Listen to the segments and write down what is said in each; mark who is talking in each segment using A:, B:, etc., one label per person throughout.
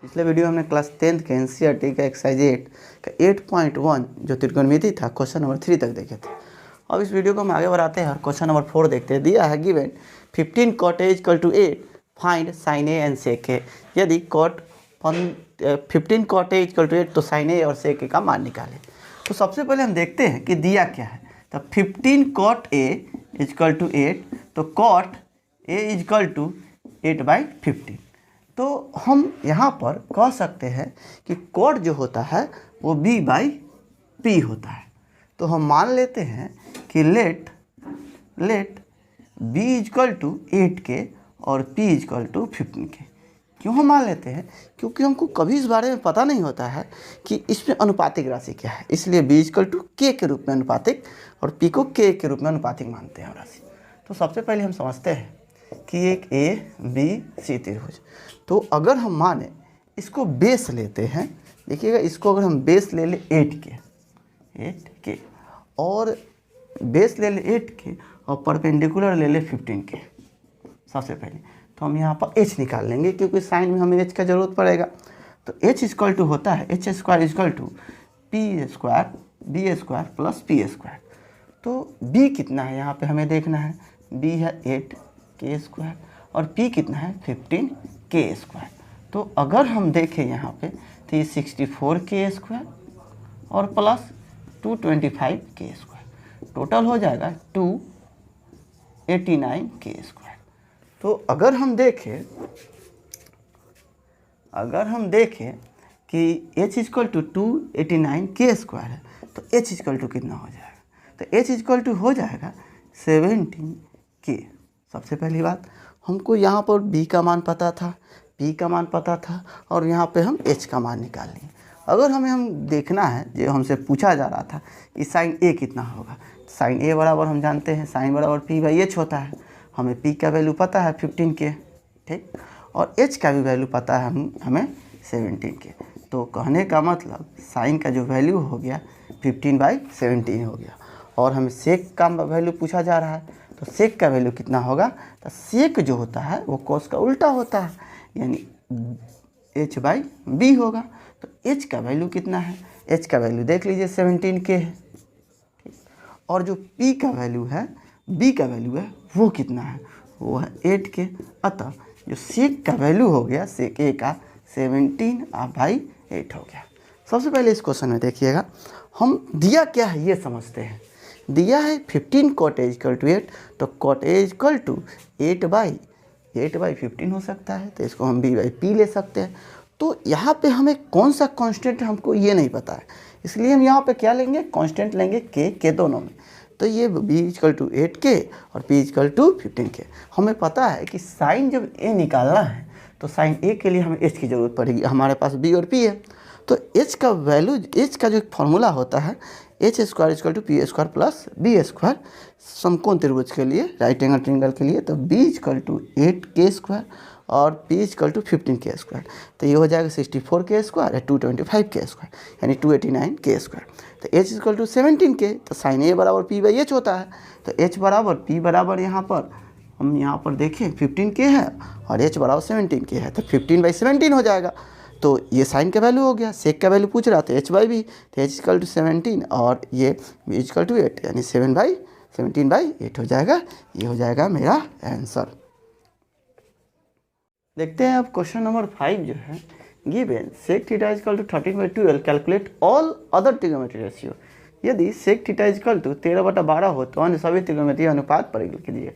A: पिछले वीडियो हमने class 10th के एनसीईआरटी का एक्सरसाइज 8 का 8.1 जो त्रिकोणमिति था क्वेश्चन नंबर 3 तक देखे थे। अब इस वीडियो को हम आगे बढ़ाते हैं और क्वेश्चन नंबर 4 देखते हैं। दिया है given 15 cot A equal to 8 find sin A and sec A। यदि 15 cot A इक्वल टू 8 तो sin A और sec A का मान निकालें। तो सबसे पहले हम देखते हैं कि दिया क्या है। तो 15 cot A इक्वल टू 8 तो cot A इक्वल टू 8/15। तो हम यहाँ पर कह सकते हैं कि कॉट जो होता है वो b/p होता है। तो हम मान लेते हैं कि late b equal to 8k और p इक्वल टू 15k। क्यों हम मान लेते हैं? क्योंकि हमको कभी इस बारे में पता नहीं होता है कि इसमें अनुपातिक राशि क्या है, इसलिए b इक्वल टू k के रूप में अनुपातिक और p को k के रूप में अनुपातिक मानते हैं राशि। तो सबसे पहले हम समझते हैं कि एक ए बी सी त्रिभुज, तो अगर हम माने इसको बेस लेते हैं, देखिएगा इसको अगर हम बेस ले ले 8k और बेस ले ले 8k और परपेंडिकुलर ले ले 15k। सबसे पहले तो हम यहाँ पर h निकाल लेंगे क्योंकि साइन में हमें h का ज़रूरत पड़ेगा। तो h इक्वल टू होता है h square equal to p square b square plus p square. तो b कितना है यहाँ पे हमें देखना है, b है 8k स्क्वायर और p कितना है 15k स्क्वायर। तो अगर हम देखें यहाँ पे तो ये 64k स्क्वायर और प्लस 225k स्क्वायर, टोटल हो जाएगा 289k स्क्वायर। तो अगर हम देखें कि h equal to 289k square है तो h इक्वल टू कितना हो जाएगा? तो h इक्वल टू हो जाएगा 17k। सबसे पहली बात, हमको यहाँ पर b का मान पता था, p का मान पता था और यहाँ पे हम h का मान निकाल लिए। अगर हम देखना है, जो हमसे पूछा जा रहा था कि साइन a कितना होगा, साइन a बराबर हम जानते हैं साइन बराबर p/h होता है। हमें p का वैल्यू पता है 15k, ठीक, और h का भी वैल्यू पता है हमें 17k। तो कहने का मतलब साइन का जो वैल्यू हो गया 15/17 हो गया। और हमें सेक का वैल्यू पूछा जा रहा है, तो सेक का वैल्यू कितना होगा? तो सेक जो होता है वो कोस का उल्टा होता है, यानी h/b होगा। तो h का वैल्यू कितना है? h का वैल्यू देख लीजिए 17k है, ठीक। और जो p का वैल्यू है, b का वैल्यू है वो कितना है? वो है 8k। अतः जो सेक का वैल्यू हो गया सेक a का 17/8 हो गया। सबसे पहले इस क्वेश्चन में देखिएगा, हम दिया क्या है ये समझते हैं। दिया है 15 cot A इक्वल टू 8, तो cot A इक्वल टू 8/15 हो सकता है, तो इसको हम b/p ले सकते हैं। तो यहाँ पे हमें कौन सा कांस्टेंट हमको ये नहीं पता है, इसलिए हम यहाँ पे क्या लेंगे? कांस्टेंट लेंगे k दोनों में। तो ये b इक्वल टू 8k और p इक्वल टू 15k। हमें पता है कि साइन जब a निकालना है तो साइन a के लिए हमें h की ज़रूरत पड़ेगी, हमारे पास b और p है। तो h का वैल्यू, h का जो फॉर्मूला होता है h square equal to P square plus B square समकोण त्रिभुज के लिए, राइट एंगल ट्रायंगल के लिए। तो b equal to 8k square और p equal to 15k square. तो ये हो जाएगा 64k स्क्वायर या 225k स्क्वायर, यानी 289k स्क्वायर। तो h इक्वल टू 17k, तो साइन a बराबर p/h होता है। तो h बराबर p बराबर यहाँ पर हम यहाँ पर देखें 15k है और h बराबर 17k है, तो 15/17 हो जाएगा। तो ये साइन का वैल्यू हो गया, सेक का वैल्यू पूछ रहा था h/b, तो h इक्वल टू 17 और ये b इक्वल टू 8, यानी 7/17/8 हो जाएगा। ये हो जाएगा मेरा आंसर। देखते हैं अब क्वेश्चन नंबर 5 जो है, given sec theta equal to 13/12 calculate all other trigonometry ratio. यदि सेक थीटा इक्वल टू 13/12 हो तो अन्य सभी त्रिकोणमितीय अनुपात परिकल कीजिए।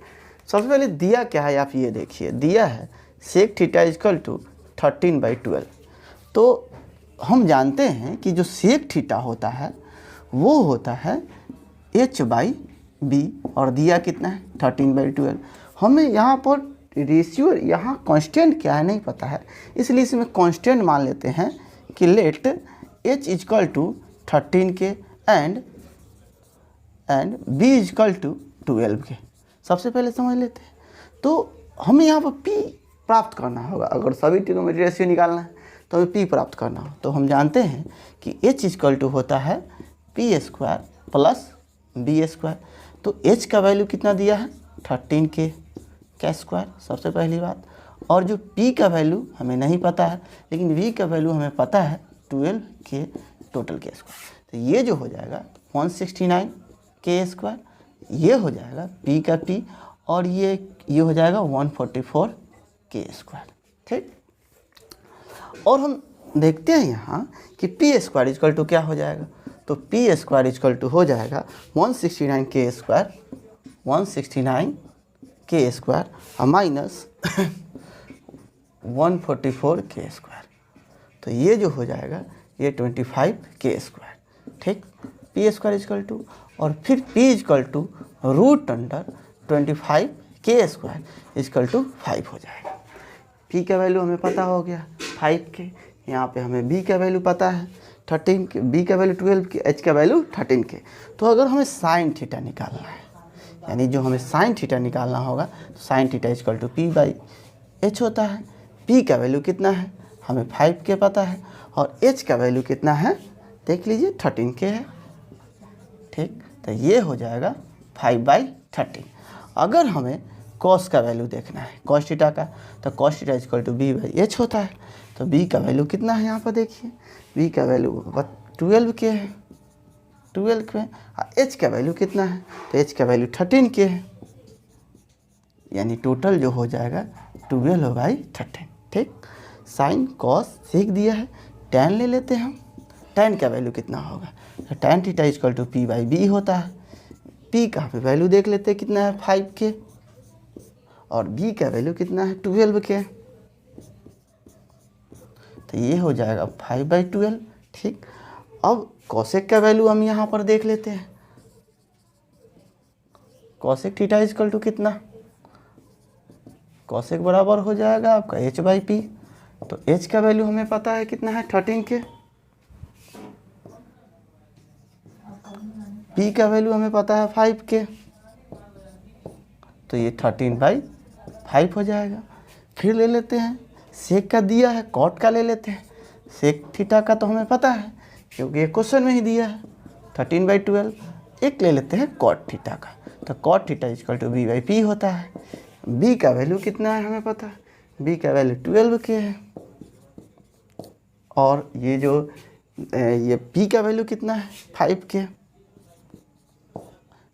A: सबसे पहले दिया क्या है आप ये देखिए, दिया है सेक थीटा इक्वल टू 13/12। तो हम जानते हैं कि जो सेक थीटा होता है वो होता है h/b और दिया कितना है 13/12। हमें यहाँ पर रेशियो, यहाँ कांस्टेंट क्या है नहीं पता है, इसलिए इसमें कांस्टेंट मान लेते हैं कि let h equal to 13k and b equal to 12k। सबसे पहले समझ लेते हैं। तो हमें यहाँ पर p प्राप्त करना होगा, अगर सभी ट्रिग्नोमेट्री रेशियो निकालना है तो हमें p प्राप्त करना हो। तो हम जानते हैं कि h इक्वल टू होता है p square plus b square. तो h का वैल्यू कितना दिया है 13k का स्क्वायर, सबसे पहली बात। और जो p का वैल्यू हमें नहीं पता है, लेकिन v का वैल्यू हमें पता है 12 के टोटल के स्क्वायर। तो ये जो हो जाएगा 169 के स्क्वायर, ये हो जाएगा p का p, और ये हो जाएगा 144 के स्क्वायर। ठीक, और हम देखते हैं यहाँ कि पी स्क्वायर इजकल टू क्या हो जाएगा। तो पी स्क्वायर इजकल टू हो जाएगा 169 के स्क्वायर, 169 के स्क्वायर माइनस 144 के स्क्वायर। तो ये जो हो जाएगा ये 25 के स्क्वायर। ठीक, पी स्क्वायर इजकल टू, और फिर P equal to root under 25 के स्क्वायर इजकल टू 5 हो जाएगा। पी का वैल्यू हमें पता हो गया 5 के, यहाँ पे हमें बी का वैल्यू पता है 13 के, बी का वैल्यू 12 के, एच का वैल्यू 13 के। तो अगर हमें साइन थीटा निकालना है, यानी जो हमें साइन थीटा निकालना होगा, तो sine theta equal to P by H होता है। पी का वैल्यू कितना है हमें 5 के पता है, और एच का वैल्यू कितना है देख लीजिए 13 के है। ठीक, तो ये हो जाएगा 5/13। अगर हमें कॉस का वैल्यू देखना है, कॉस थीटा का, तो cos theta equal to B by H होता है। तो बी का वैल्यू कितना है यहाँ पर देखिए, बी का वैल्यू 12 के है, 12 के। एच का वैल्यू कितना है, तो एच का वैल्यू 13 के है, यानी टोटल जो हो जाएगा 12/13। ठीक, साइन कॉस सीख दिया है, tan ले लेते हैं हम। tan का वैल्यू कितना होगा, तो tan theta equal to P by B होता है। p का पे वैल्यू देख लेते हैं कितना है 5 के, और b का वैल्यू कितना है 12 के। तो ये हो जाएगा 5/12। ठीक, अब कॉसेक का वैल्यू हम यहाँ पर देख लेते हैं। कॉसेक थीटा इजकल टू कितना, कॉसेक बराबर हो जाएगा आपका h/p। तो h का वैल्यू हमें पता है कितना है 13 के, p का वैल्यू हमें पता है 5 के, तो ये 13/5 हो जाएगा। फिर ले लेते हैं सेक का दिया है, कॉट का ले लेते हैं। सेक थीटा का तो हमें पता है क्योंकि ये क्वेश्चन में ही दिया है 13/12। एक ले लेते हैं कॉट थीटा का, तो cot theta equal to B by P होता है। बी का वैल्यू कितना है हमें पता है, बी का वैल्यू 12 के है, और ये जो ये पी का वैल्यू कितना है 5 के,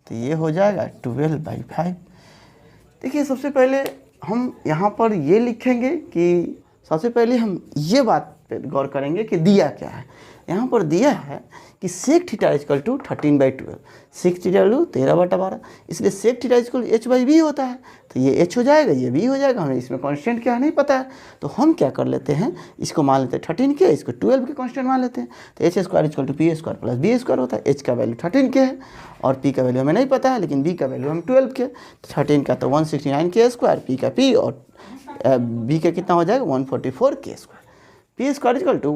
A: तो ये हो जाएगा 12/5। देखिए सबसे पहले हम यहाँ पर ये लिखेंगे कि सबसे पहले हम ये बात पे गौर करेंगे कि दिया क्या है। यहाँ पर दिया है कि sec theta equal to 13/12, sec theta value 13/12, इसलिए सेक थीटा इजकल h/b होता है। तो ये h हो जाएगा, ये b हो जाएगा। हमें इसमें कांस्टेंट क्या है नहीं पता है, तो हम क्या कर लेते हैं, इसको मान लेते हैं 13 के, इसको 12 के कांस्टेंट मान लेते हैं। तो h square equal to P square plus B square होता है। h का वैल्यू 13 के है, और p का वैल्यू हमें नहीं पता है, लेकिन b का वैल्यू हम 12 के। तो 13 का तो 169 के स्क्वायर, p का p, और b का कितना हो जाएगा 144 के square. P square equal to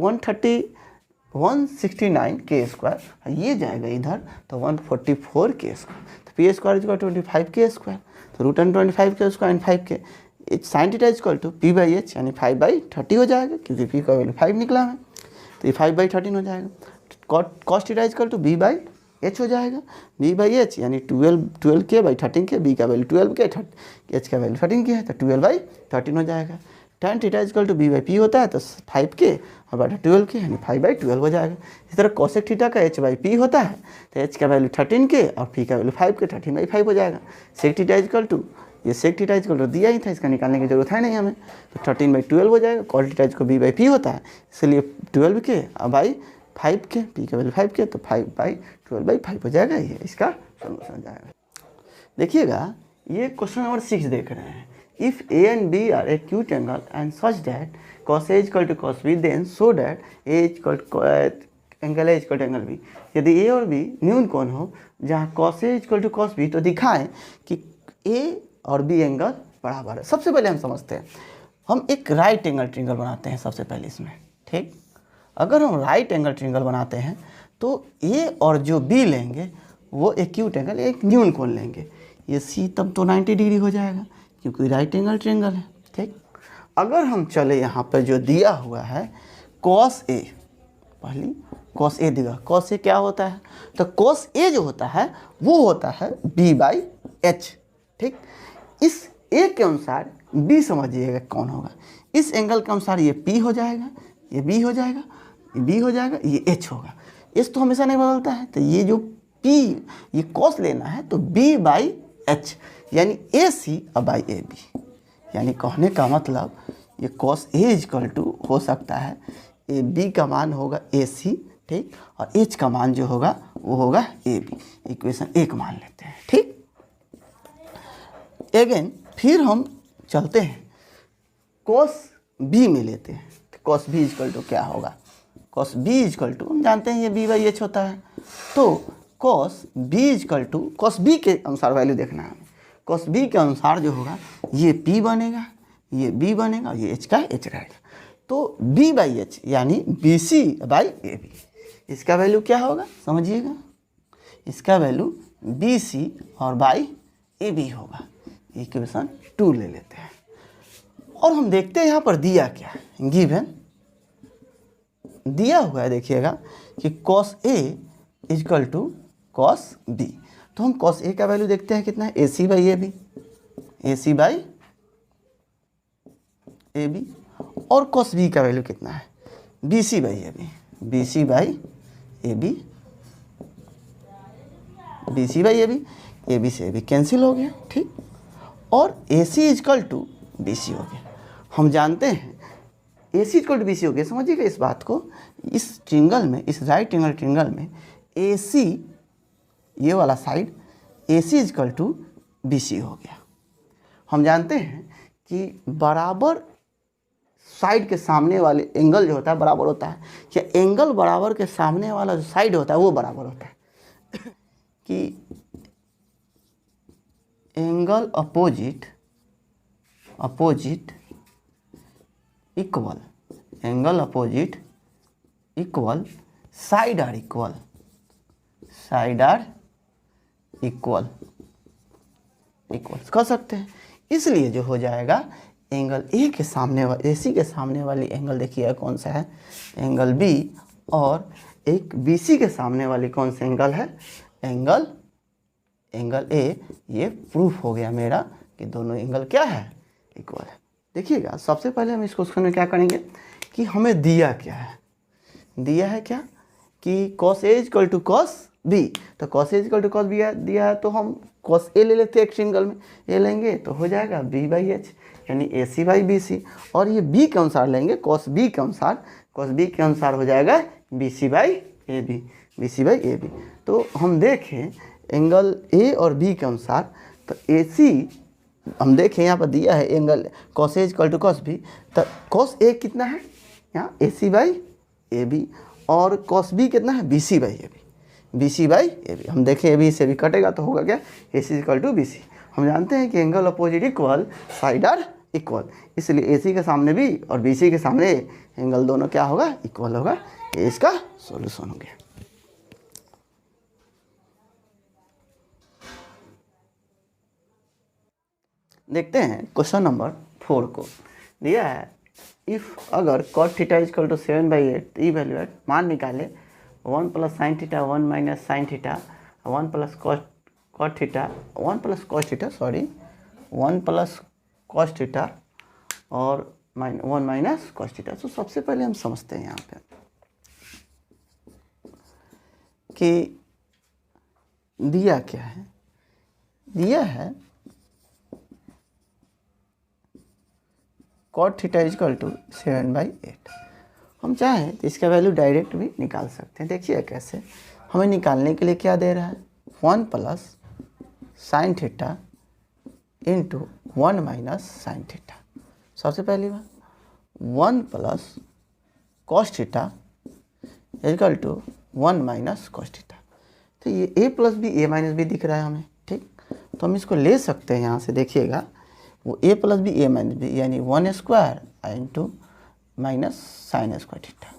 A: 169 के स्क्वायर, ये जाएगा इधर तो 144 के स्क्वायर। तो पी स्क्वायर इजकल 25 के स्क्वायर, तो रूट 25 के स्क्वायर एंड 5 के। Sine theta equal to P by H यानी 5/30 हो जाएगा, क्योंकि पी का वैल्यू 5 निकला है, तो ये 5/13 हो जाएगा। Cos theta equal to B by H हो जाएगा, बी बाई एच यानी 12 के बाई 13 के, बी का वैल्यू 12 के, एच का वैल्यू 13 के है, तो 12/13 हो जाएगा। tan theta equal to B by P होता है, तो 5 के और बटा 12 के यानी 5/12 हो जाएगा। इसी तरह कॉसेक थीटा का h/p होता है, तो h का वैल्यू 13 के और p का वैल्यू 5 के, 13/5 हो जाएगा। सेक थीटा इजकल टू, ये सेक थीटा इजकल टू दिया ही था, इसका निकालने की जरूरत है नहीं हमें, तो 13/12 हो जाएगा। Cos theta equal b by P होता है, इसलिए 12 के और बाई 5 के, p का वैल्यू 5 के, तो 5/12/5 हो जाएगा। ये इसका सोल्यूशन हो जाएगा। देखिएगा ये क्वेश्चन नंबर 6 देख रहे हैं। If A and B are acute angle and such that cos A equal to cos B, then so that A equal to angle A equal to angle B। यदि A और B न्यून कोण हो जहाँ cos A equal to cos B, तो दिखाएं कि A और B एंगल बराबर है। सबसे पहले हम समझते हैं, हम एक राइट एंगल ट्रिंगल बनाते हैं सबसे पहले इसमें। ठीक, अगर हम राइट एंगल ट्रिंगल बनाते हैं तो A और जो B लेंगे वो एक्यूट एंगल, एक न्यून कोण लेंगे। ये C तब तो 90 डिग्री हो जाएगा क्योंकि राइट एंगल ट्रायंगल है। ठीक, अगर हम चले यहाँ पर जो दिया हुआ है cos A, पहली cos A दिया, cos A क्या होता है, तो cos A जो होता है वो होता है B/H। ठीक, इस ए के अनुसार बी समझिएगा कौन होगा। इस एंगल के अनुसार ये पी हो जाएगा, ये बी हो जाएगा, ये बी हो जाएगा, ये एच होगा। एच तो हमेशा नहीं बदलता है, तो ये जो पी ये कॉस लेना है तो बी बाई एच यानी ए सी बाई ए बी। यानी कहने का मतलब ये कॉस ए इजकल टू हो सकता है ए बी का मान होगा ए सी, ठीक, और एच का मान जो होगा वो होगा ए बी। इक्वेशन एक मान लेते हैं, ठीक। अगेन फिर हम चलते हैं कॉस बी में लेते हैं। कॉस बी इजकल टू क्या होगा? कॉस बी इजकल टू हम जानते हैं ये बी बाई एच होता है, तो cos B equal to cos B के अनुसार वैल्यू देखना है। कॉस बी के अनुसार जो होगा ये पी बनेगा, ये बी बनेगा, ये एच का एच रहेगा। तो बी बाई एच यानी B C by A B, इसका वैल्यू क्या होगा समझिएगा? इसका वैल्यू बी सी और बाई ए बी होगा। इक्वेशन 2 ले लेते हैं और हम देखते हैं यहाँ पर दिया क्या है। गिवन दिया हुआ है, देखिएगा कि cos A equal to cos B. तो हम कॉस ए का वैल्यू देखते हैं कितना है, A C by A B, A C by A B. और कॉस बी का वैल्यू कितना है, B C by A B, B C by A B, B C by A B, A B से A B cancel हो गया, ठीक। और A C equal to B C हो गया। हम जानते हैं A C equal to B C हो गया, समझिएगा इस बात को। इस ट्रिंगल में, इस राइट एंगल ट्रिंगल में ए सी ये वाला side A C equal to B C हो गया। हम जानते हैं कि बराबर साइड के सामने वाले एंगल जो होता है बराबर होता है, या एंगल बराबर के सामने वाला जो साइड होता है वो बराबर होता है कि angle opposite equal, angle opposite equal, side are equal, side are equal कर सकते हैं। इसलिए जो हो जाएगा एंगल ए के सामने वाली, ए सी के सामने वाली एंगल देखिए कौन सा है, एंगल बी, और एक बी सी के सामने वाली कौन सा एंगल है, एंगल ए। ये प्रूफ हो गया मेरा कि दोनों एंगल क्या है, इक्वल है। देखिएगा सबसे पहले हम इस क्वेश्चन में क्या करेंगे कि हमें दिया क्या है, दिया है क्या कि cos A equal to cos B. तो cos A equal to cos B दिया है, तो हम कॉस ए ले लेते हैं, एक ट्रिंगल में ए लेंगे तो हो जाएगा बी बाई एच यानी ए सी बाई बी सी। और ये बी के अनुसार लेंगे, कॉस बी के अनुसार, कॉस बी के अनुसार हो जाएगा B C by A B, B C by A B. तो हम देखें एंगल ए और बी के अनुसार, तो ए सी हम देखें यहाँ पर दिया है angle cos A equal to cos B, तो कॉस ए कितना है यहाँ A C by A B, और कॉस बी कितना है B C by A B, B C by A B. हम देखें ए बी से भी कटेगा तो होगा क्या, A C equal to B C. हम जानते हैं कि angle opposite equal, side are equal, इसलिए ए सी के सामने बी और बी सी के सामने एंगल दोनों क्या होगा, इक्वल होगा। ये इसका सॉल्यूशन हो गया। देखते हैं क्वेश्चन नंबर 4 को। दिया है इफ़ अगर cot theta equal to 7/8 evaluate, मान निकाले 1 plus sine theta 1 minus sine theta 1 plus cot theta 1 plus cos theta 1 plus cos theta और 1 माइनस cos थीटा। तो सबसे पहले हम समझते हैं यहाँ पे कि दिया क्या है, दिया है cot थीटा इजकल टू 7/8। हम चाहें तो इसका वैल्यू डायरेक्ट भी निकाल सकते हैं। देखिए कैसे, हमें निकालने के लिए क्या दे रहा है, 1 plus sine theta into 1 minus sine theta. सबसे पहली बात 1 plus cos theta equal to 1 minus cos theta. तो ये A plus B A minus B दिख रहा है हमें, ठीक। तो हम इसको ले सकते हैं यहाँ से, देखिएगा वो ए plus B A minus B यानी 1 square into minus sine square theta.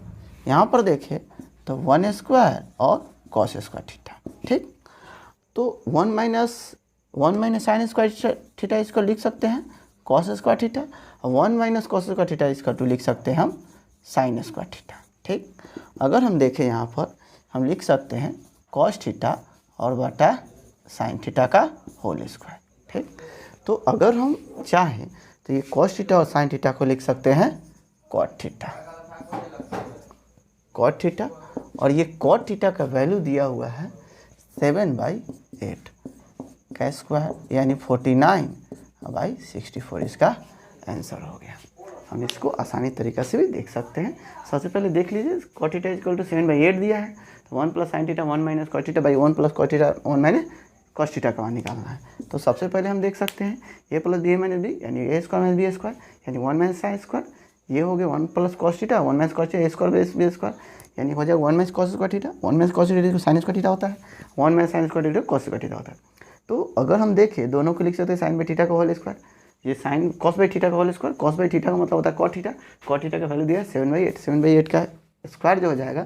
A: यहाँ पर देखें तो 1 स्क्वायर और कॉस स्क्वायर थीटा, ठीक। तो 1 माइनस साइन स्क्वायर थीटा इसको लिख सकते हैं कॉस स्क्वायर थीटा, और 1 माइनस कॉस स्क्वायर थीटा इसका लिख सकते हैं हम साइन स्क्वायर थीटा, ठीक। अगर हम देखें यहाँ पर हम लिख सकते हैं कॉस थीटा और बटा साइन थीटा का होल स्क्वायर, ठीक। तो अगर हम चाहें तो ये कॉस थीटा और साइन थीटा को लिख सकते हैं कॉट थीटा, कॉट थीटा, और ये कॉट थीटा का वैल्यू दिया हुआ है 7/8 का स्क्वायर यानी 49/64 इसका आंसर हो गया। हम इसको आसानी तरीक़ा से भी देख सकते हैं। सबसे पहले देख लीजिए कॉट थीटा इक्वल टू 7/8 दिया है, तो 1 + sin theta 1 - cos theta by 1 + cos theta 1 - cos theta का मान निकालना है। तो सबसे पहले हम देख सकते हैं a + b - b यानी a² - b² यानी 1 - sin², ये हो गया 1 + cos theta 1 - cos theta a² - b² यानी हो जाएगा 1 - cos² theta 1 - cos theta sin² theta होता है, 1 - sin² थीटा cos² थीटा होता है। तो अगर हम देखें दोनों को लिख सकते हैं sin/थीटा का होल स्क्वायर, ये sin cos/थीटा का होल स्क्वायर, cos/थीटा का मतलब होता है cot थीटा, cot थीटा का वैल्यू दिया है 7/8, 7/8 का स्क्वायर जो हो जाएगा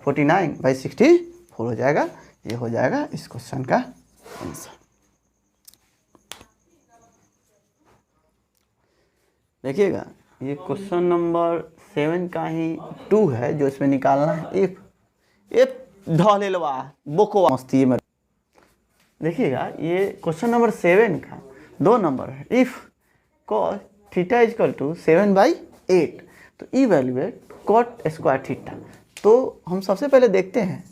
A: 49/64 हो जाएगा। ये हो जाएगा इस क्वेश्चन का आंसर। देखिएगा ये क्वेश्चन नंबर 7 का ही 2 है जो इसमें निकालना है। इफ ढलेलवा बोको मस्ती में देखिएगा ये क्वेश्चन नंबर 7 का 2 नंबर है। If cos theta equal to 7/8 तो इवैल्यूएट cot स्क्वायर थीटा। तो हम सबसे पहले देखते हैं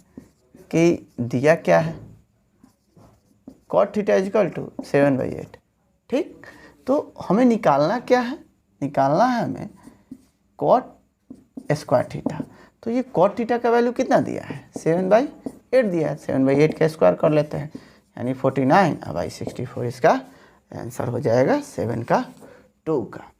A: कि दिया क्या है, cot थीटा इक्वल टू 7/8, ठीक। तो हमें निकालना क्या है, निकालना है हमें cot स्क्वायर थीटा। तो ये cot थीटा का वैल्यू कितना दिया है 7/8 दिया है, 7/8 का स्क्वायर कर लेते हैं यानी 49/64 इसका आंसर हो जाएगा 7 का 2 का।